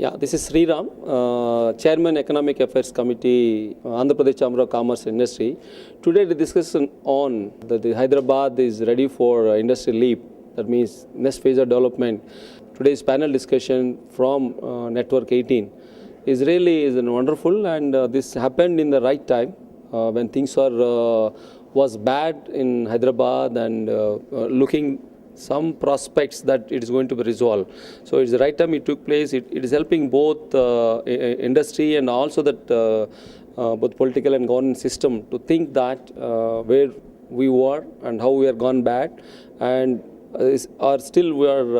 Yeah, this is Sriram, Chairman Economic Affairs Committee, Andhra Pradesh Chamber of Commerce and Industry. Today the discussion on the Hyderabad is ready for industry leap, that means next phase of development. Today's panel discussion from Network 18 is wonderful, and this happened in the right time when things was bad in Hyderabad and looking some prospects that it is going to be resolved. So it's the right time it took place. It is helping both industry and also that both political and governance system to think that where we were and how we are gone bad, and are still we are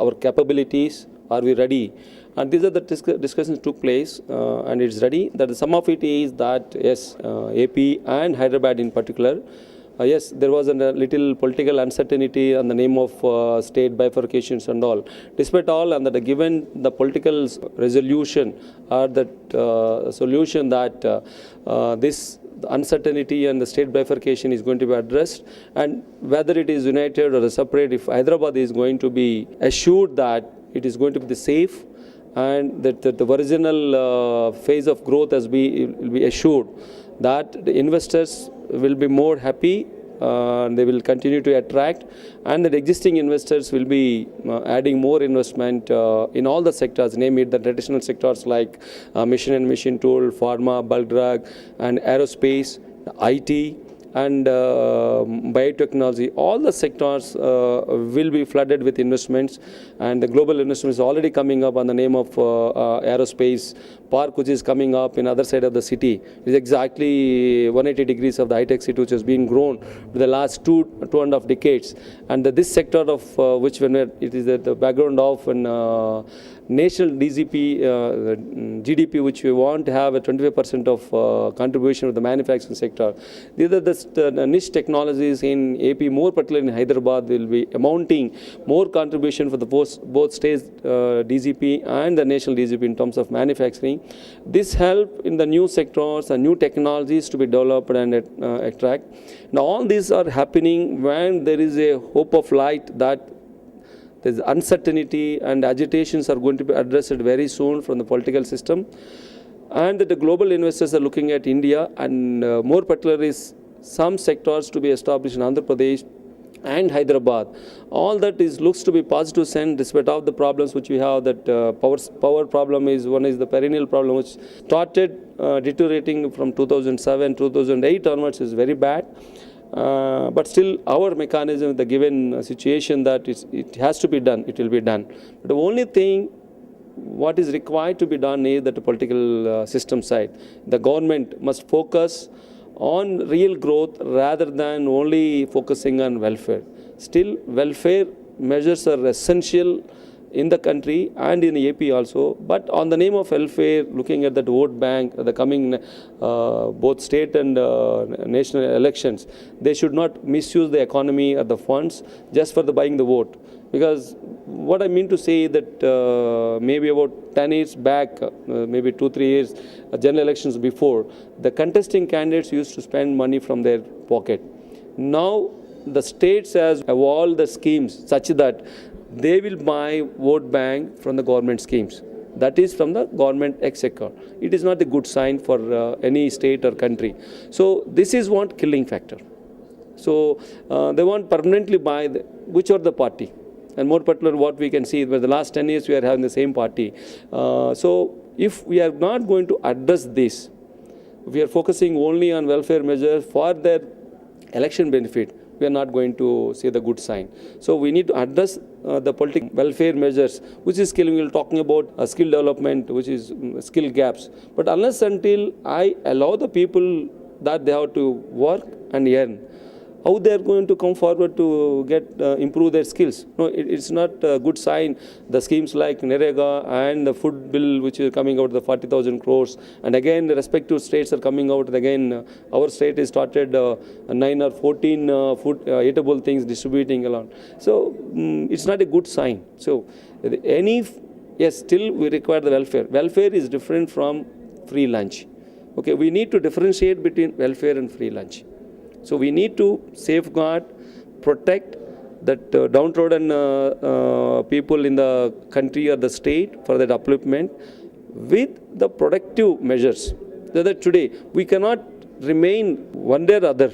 our capabilities, are we ready? And these are the discussions took place, and it's ready. That some of it is that yes, AP and Hyderabad in particular. Yes, there was a little political uncertainty on the name of state bifurcations and all. Despite all, and that given the political resolution or that solution that this uncertainty and the state bifurcation is going to be addressed, and whether it is united or separate, if Hyderabad is going to be assured that it is going to be the safe and that the original phase of growth will be assured, that the investors will be more happy, they will continue to attract, and the existing investors will be adding more investment in all the sectors, name it the traditional sectors like machine and machine tool, pharma, bulk drug, and aerospace, IT, and biotechnology. All the sectors will be flooded with investments, and the global investments already coming up on the name of aerospace park, which is coming up in other side of the city. It is exactly 180 degrees of the high-tech city, which has been grown for the last two and a half decades. And this sector of which when it is the background of an national GDP, which we want to have a 25% of contribution of the manufacturing sector. These are the niche technologies in AP, more particularly in Hyderabad, will be amounting more contribution for the both states DGP and the national DGP in terms of manufacturing. This help in the new sectors and new technologies to be developed and attract. Now all these are happening when there is a hope of light that there's uncertainty and agitations are going to be addressed very soon from the political system, and that the global investors are looking at India, and more particularly some sectors to be established in Andhra Pradesh and Hyderabad. All that looks to be positive sense despite of the problems which we have. That power problem is one, is the perennial problem which started deteriorating from 2007, 2008 onwards is very bad. But still our mechanism, the given situation that it has to be done, it will be done. But the only thing what is required to be done is that the political system side. The government must focus on real growth rather than only focusing on welfare. Still, welfare measures are essential in the country and in AP also, but on the name of welfare, looking at that vote bank, the coming both state and national elections, they should not misuse the economy or the funds just for the buying the vote. Because what I mean to say is that maybe about 10 years back, maybe 2-3 years, general elections before, the contesting candidates used to spend money from their pocket. Now the states has evolved the schemes such that they will buy vote bank from the government schemes. That is from the government exchequer. It is not a good sign for any state or country. So this is one killing factor. So they want permanently buy whichever the party. And more particularly what we can see, for the last 10 years we are having the same party. So if we are not going to address this, we are focusing only on welfare measures for their election benefit, we are not going to see the good sign. So we need to address the political welfare measures, which is skill. We are talking about skill development, which is skill gaps. But unless until I allow the people that they have to work and earn, how they are going to come forward to get improve their skills? No, it's not a good sign. The schemes like Narega and the food bill, which is coming out, the 40,000 crores, and again the respective states are coming out. Again, our state has started 9 or 14 food eatable things distributing along. So it's not a good sign. So yes, still we require the welfare. Welfare is different from free lunch. Okay, we need to differentiate between welfare and free lunch. So we need to safeguard, protect, that downtrodden people in the country or the state for that upliftment with the productive measures. So that today we cannot remain one day or other.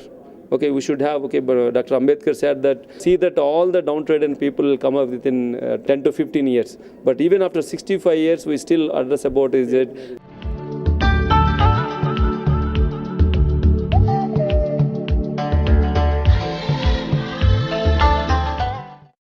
Okay, we should have, okay, but Dr. Ambedkar said that, see that all the downtrodden people will come up within 10 to 15 years. But even after 65 years, we still address about is it